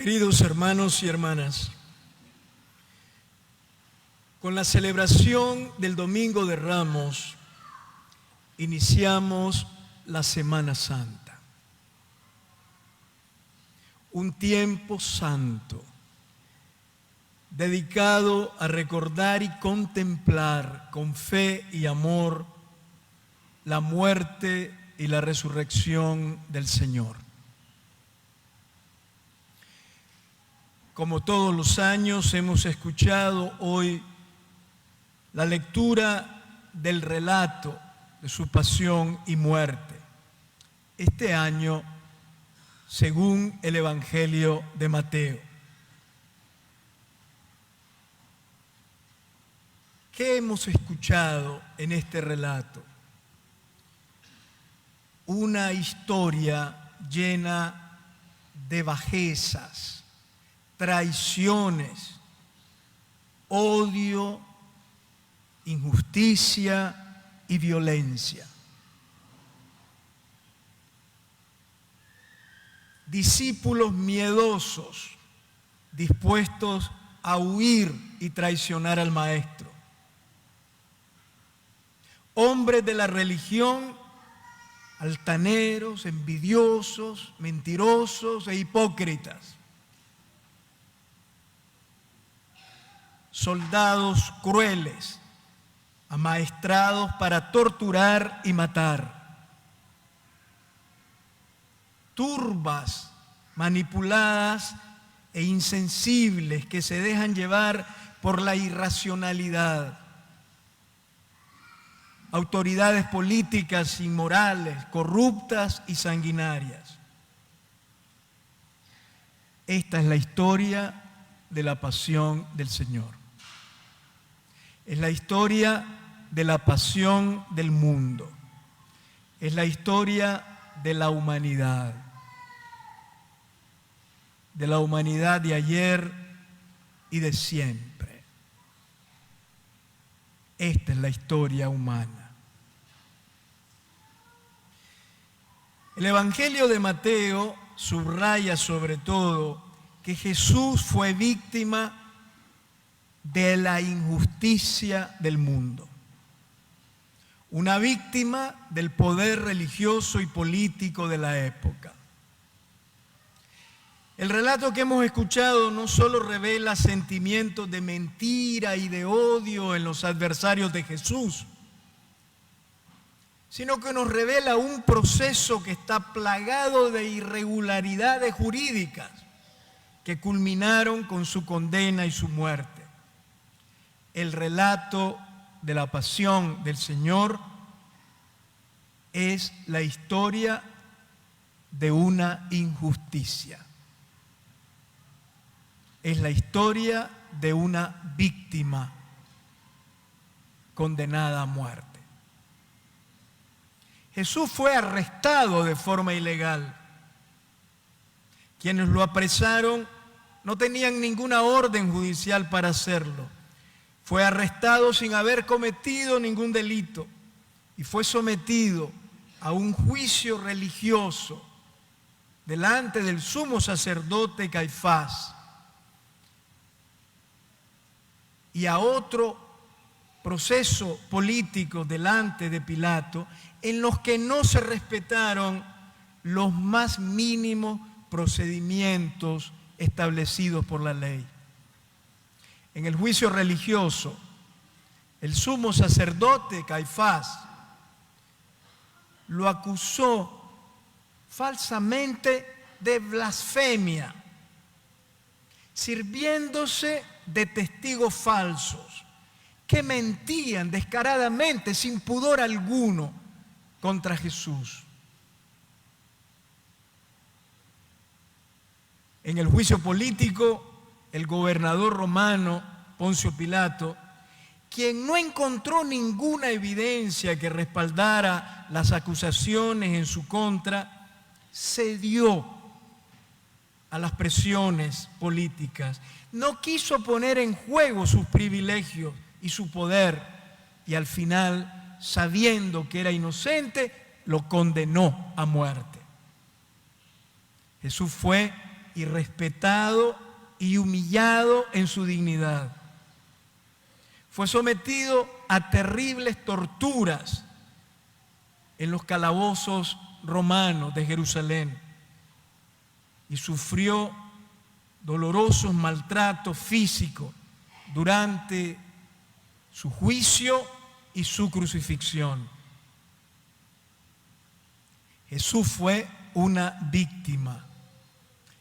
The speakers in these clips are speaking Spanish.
Queridos hermanos y hermanas, con la celebración del Domingo de Ramos, iniciamos la Semana Santa. Un tiempo santo, dedicado a recordar y contemplar con fe y amor la muerte y la resurrección del Señor. Como todos los años, hemos escuchado hoy la lectura del relato de su pasión y muerte. Este año, según el Evangelio de Mateo. ¿Qué hemos escuchado en este relato? Una historia llena de bajezas, traiciones, odio, injusticia y violencia. Discípulos miedosos, dispuestos a huir y traicionar al Maestro. Hombres de la religión, altaneros, envidiosos, mentirosos e hipócritas. Soldados crueles, amaestrados para torturar y matar. Turbas manipuladas e insensibles que se dejan llevar por la irracionalidad. Autoridades políticas inmorales, corruptas y sanguinarias. Esta es la historia de la pasión del Señor. Es la historia de la pasión del mundo. Es la historia de la humanidad. De la humanidad de ayer y de siempre. Esta es la historia humana. El Evangelio de Mateo subraya sobre todo que Jesús fue víctima de la injusticia del mundo. Una víctima del poder religioso y político de la época. El relato que hemos escuchado no solo revela sentimientos de mentira y de odio en los adversarios de Jesús, sino que nos revela un proceso que está plagado de irregularidades jurídicas que culminaron con su condena y su muerte. El relato de la pasión del Señor es la historia de una injusticia. Es la historia de una víctima condenada a muerte. Jesús fue arrestado de forma ilegal. Quienes lo apresaron no tenían ninguna orden judicial para hacerlo. Fue arrestado sin haber cometido ningún delito y fue sometido a un juicio religioso delante del sumo sacerdote Caifás y a otro proceso político delante de Pilato en los que no se respetaron los más mínimos procedimientos establecidos por la ley. En el juicio religioso, el sumo sacerdote Caifás lo acusó falsamente de blasfemia, sirviéndose de testigos falsos que mentían descaradamente, sin pudor alguno, contra Jesús. En el juicio político, el gobernador romano, Poncio Pilato, quien no encontró ninguna evidencia que respaldara las acusaciones en su contra, cedió a las presiones políticas. No quiso poner en juego sus privilegios y su poder, y al final, sabiendo que era inocente, lo condenó a muerte. Jesús fue irrespetado y humillado en su dignidad. Fue sometido a terribles torturas en los calabozos romanos de Jerusalén y sufrió dolorosos maltratos físicos durante su juicio y su crucifixión. Jesús fue una víctima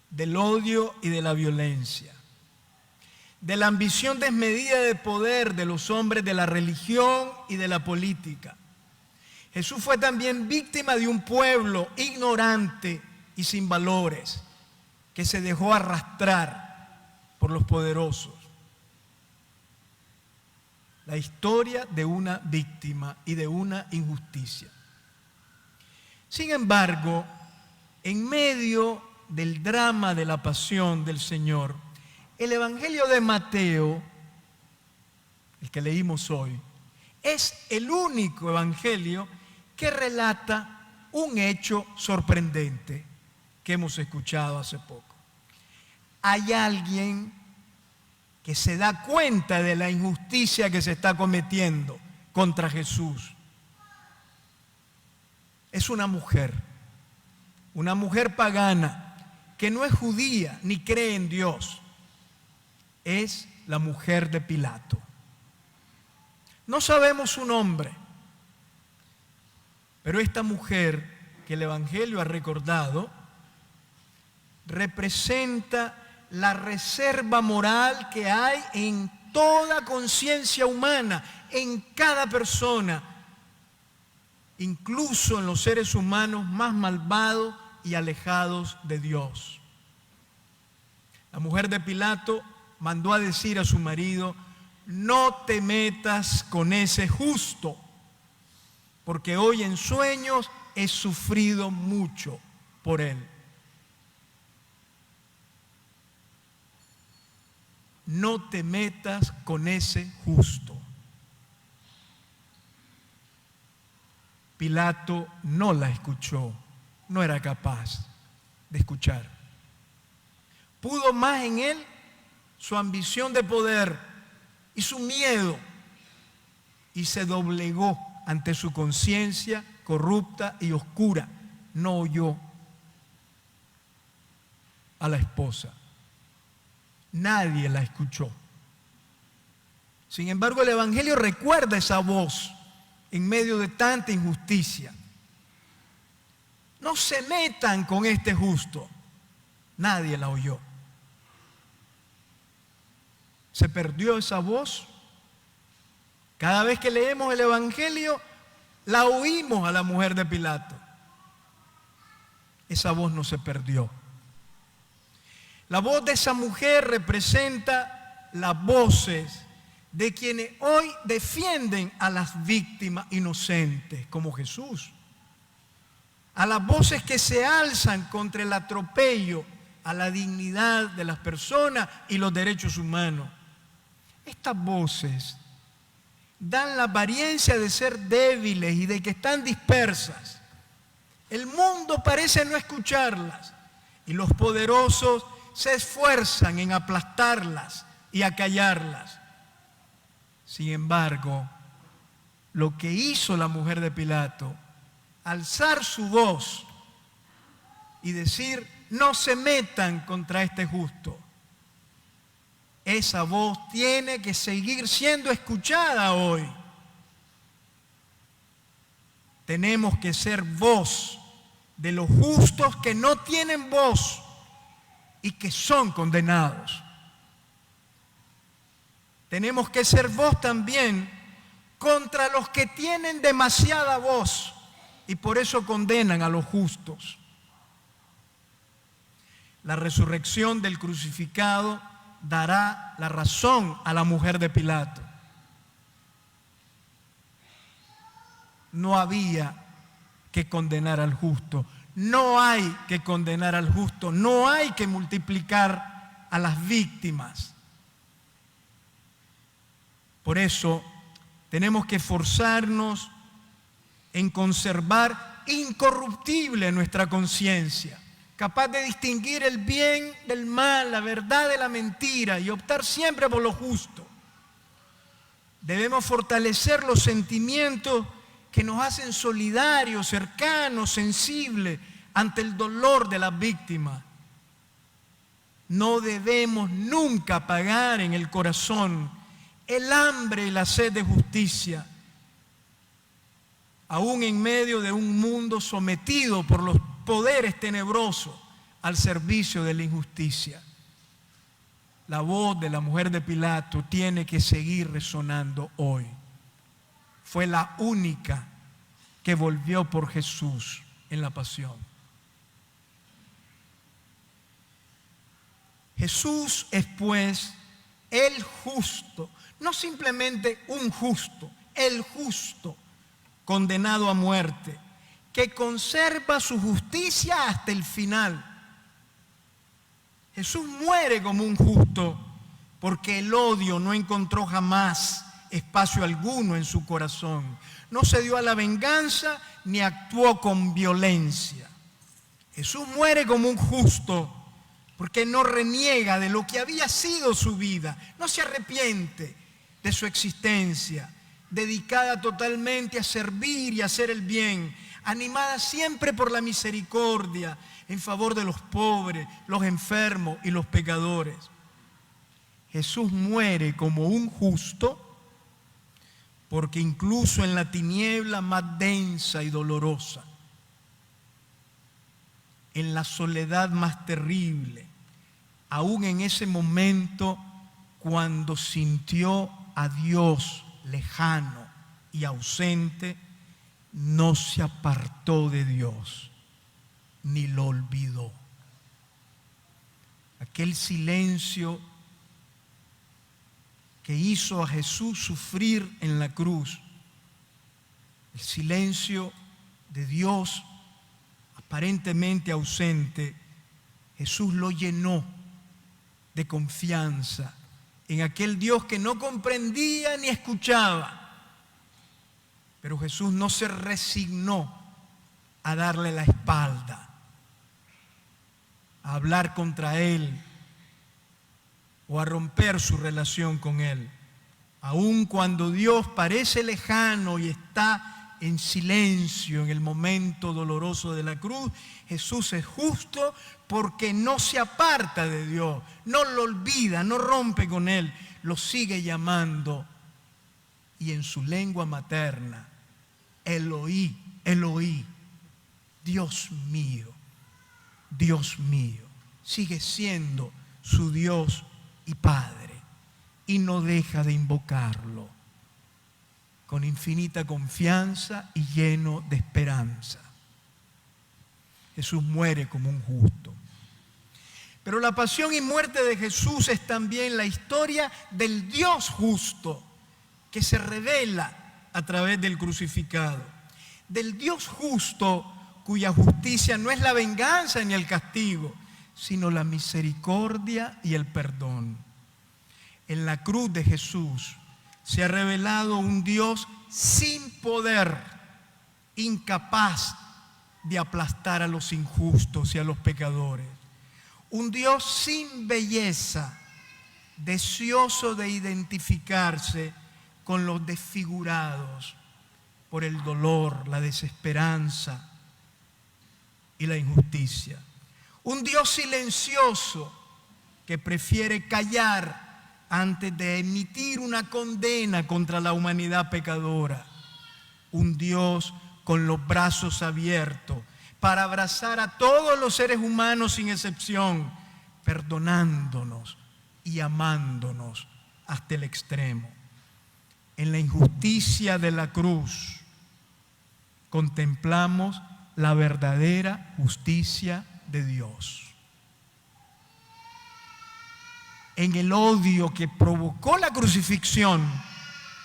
del odio y de la violencia, de la ambición desmedida de poder de los hombres de la religión y de la política. Jesús fue también víctima de un pueblo ignorante y sin valores, que se dejó arrastrar por los poderosos. La historia de una víctima y de una injusticia. Sin embargo, en medio del drama de la pasión del Señor, el Evangelio de Mateo, el que leímos hoy, es el único evangelio que relata un hecho sorprendente que hemos escuchado hace poco. Hay alguien que se da cuenta de la injusticia que se está cometiendo contra Jesús. Es una mujer pagana que no es judía ni cree en Dios. Es la mujer de Pilato. No sabemos su nombre, pero esta mujer que el Evangelio ha recordado representa la reserva moral que hay en toda conciencia humana, en cada persona, incluso en los seres humanos más malvados y alejados de Dios. La mujer de Pilato mandó a decir a su marido: no te metas con ese justo, porque hoy en sueños he sufrido mucho por él. No te metas con ese justo. Pilato no la escuchó, no era capaz de escuchar. Pudo más en él su ambición de poder y su miedo, y se doblegó ante su conciencia corrupta y oscura. No oyó a la esposa. Nadie la escuchó. Sin embargo, el Evangelio recuerda esa voz en medio de tanta injusticia. No se metan con este justo. Nadie la oyó. Se perdió esa voz. Cada vez que leemos el Evangelio, la oímos a la mujer de Pilato. Esa voz no se perdió. La voz de esa mujer representa las voces de quienes hoy defienden a las víctimas inocentes, como Jesús. A las voces que se alzan contra el atropello a la dignidad de las personas y los derechos humanos. Estas voces dan la apariencia de ser débiles y de que están dispersas. El mundo parece no escucharlas y los poderosos se esfuerzan en aplastarlas y acallarlas. Sin embargo, lo que hizo la mujer de Pilato, alzar su voz y decir: no se metan contra este justo, esa voz tiene que seguir siendo escuchada hoy. Tenemos que ser voz de los justos que no tienen voz y que son condenados. Tenemos que ser voz también contra los que tienen demasiada voz y por eso condenan a los justos. La resurrección del crucificado dará la razón a la mujer de Pilato. No había que condenar al justo. No hay que condenar al justo. No hay que multiplicar a las víctimas. Por eso tenemos que esforzarnos en conservar incorruptible nuestra conciencia, capaz de distinguir el bien del mal, la verdad de la mentira y optar siempre por lo justo. Debemos fortalecer los sentimientos que nos hacen solidarios, cercanos, sensibles ante el dolor de las víctimas. No debemos nunca apagar en el corazón el hambre y la sed de justicia, aún en medio de un mundo sometido por los poderes tenebrosos al servicio de la injusticia. La voz de la mujer de Pilato tiene que seguir resonando hoy. Fue la única que volvió por Jesús en la pasión. Jesús es pues el justo, no simplemente un justo, el justo condenado a muerte, que conserva su justicia hasta el final. Jesús muere como un justo porque el odio no encontró jamás espacio alguno en su corazón. No se dio a la venganza ni actuó con violencia. Jesús muere como un justo porque no reniega de lo que había sido su vida, no se arrepiente de su existencia, dedicada totalmente a servir y a hacer el bien, animada siempre por la misericordia en favor de los pobres, los enfermos y los pecadores. Jesús muere como un justo porque incluso en la tiniebla más densa y dolorosa, en la soledad más terrible, aún en ese momento cuando sintió a Dios lejano y ausente, no se apartó de Dios ni lo olvidó. Aquel silencio que hizo a Jesús sufrir en la cruz, el silencio de Dios aparentemente ausente, Jesús lo llenó de confianza en aquel Dios que no comprendía ni escuchaba. Pero Jesús no se resignó a darle la espalda, a hablar contra Él o a romper su relación con Él. Aun cuando Dios parece lejano y está en silencio en el momento doloroso de la cruz, Jesús es justo porque no se aparta de Dios, no lo olvida, no rompe con Él, lo sigue llamando. Y en su lengua materna, Eloí, Eloí, Dios mío, sigue siendo su Dios y Padre, y no deja de invocarlo con infinita confianza y lleno de esperanza. Jesús muere como un justo. Pero la pasión y muerte de Jesús es también la historia del Dios justo que se revela a través del crucificado. Del Dios justo cuya justicia no es la venganza ni el castigo, sino la misericordia y el perdón. En la cruz de Jesús se ha revelado un Dios sin poder, incapaz de aplastar a los injustos y a los pecadores. Un Dios sin belleza, deseoso de identificarse con los desfigurados por el dolor, la desesperanza y la injusticia. Un Dios silencioso que prefiere callar antes de emitir una condena contra la humanidad pecadora. Un Dios con los brazos abiertos para abrazar a todos los seres humanos sin excepción, perdonándonos y amándonos hasta el extremo. En la injusticia de la cruz contemplamos la verdadera justicia de Dios. En el odio que provocó la crucifixión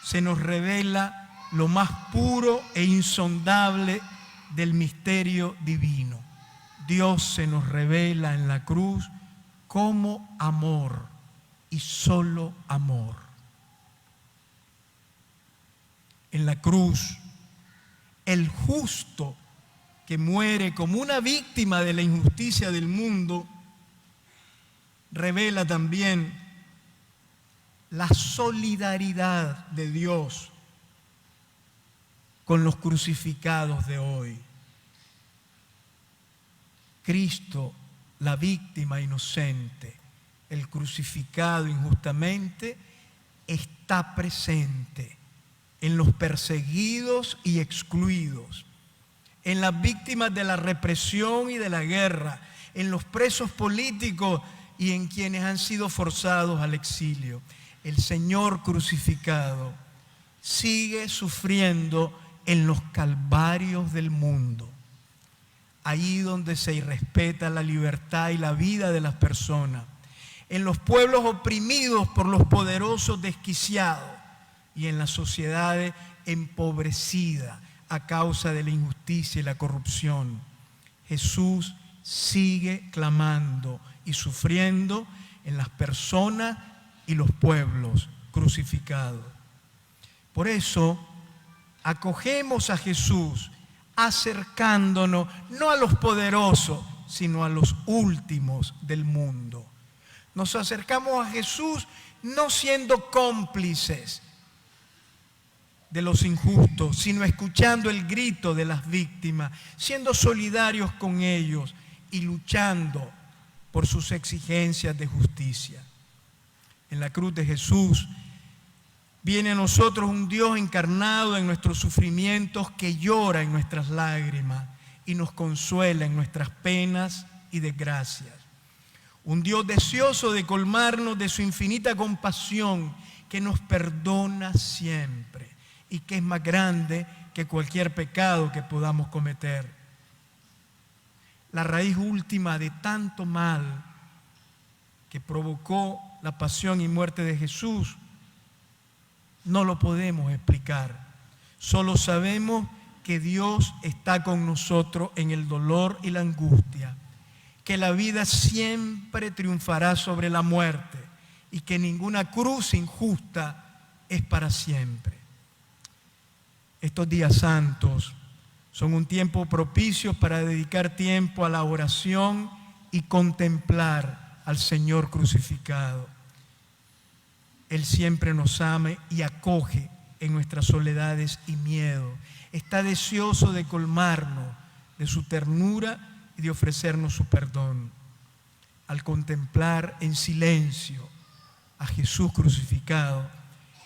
se nos revela lo más puro e insondable del misterio divino. Dios se nos revela en la cruz como amor y solo amor. En la cruz, el justo que muere como una víctima de la injusticia del mundo, revela también la solidaridad de Dios con los crucificados de hoy. Cristo, la víctima inocente, el crucificado injustamente, está presente en los perseguidos y excluidos, en las víctimas de la represión y de la guerra, en los presos políticos y en quienes han sido forzados al exilio. El Señor crucificado sigue sufriendo en los calvarios del mundo, ahí donde se irrespeta la libertad y la vida de las personas, en los pueblos oprimidos por los poderosos desquiciados y en las sociedades empobrecidas a causa de la injusticia y la corrupción. Jesús sigue clamando y sufriendo en las personas y los pueblos crucificados. Por eso, acogemos a Jesús acercándonos no a los poderosos, sino a los últimos del mundo. Nos acercamos a Jesús no siendo cómplices de los injustos, sino escuchando el grito de las víctimas, siendo solidarios con ellos y luchando por sus exigencias de justicia. En la cruz de Jesús viene a nosotros un Dios encarnado en nuestros sufrimientos, que llora en nuestras lágrimas y nos consuela en nuestras penas y desgracias. Un Dios deseoso de colmarnos de su infinita compasión, que nos perdona siempre y que es más grande que cualquier pecado que podamos cometer. La raíz última de tanto mal que provocó la pasión y muerte de Jesús no lo podemos explicar. Solo sabemos que Dios está con nosotros en el dolor y la angustia, que la vida siempre triunfará sobre la muerte y que ninguna cruz injusta es para siempre. Estos días santos son un tiempo propicio para dedicar tiempo a la oración y contemplar al Señor crucificado. Él siempre nos ama y acoge en nuestras soledades y miedo. Está deseoso de colmarnos de su ternura y de ofrecernos su perdón. Al contemplar en silencio a Jesús crucificado,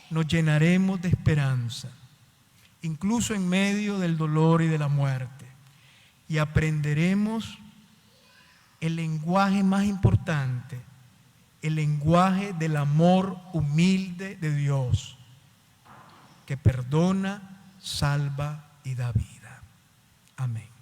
nos llenaremos de esperanza, incluso en medio del dolor y de la muerte, y aprenderemos el lenguaje más importante, el lenguaje del amor humilde de Dios, que perdona, salva y da vida. Amén.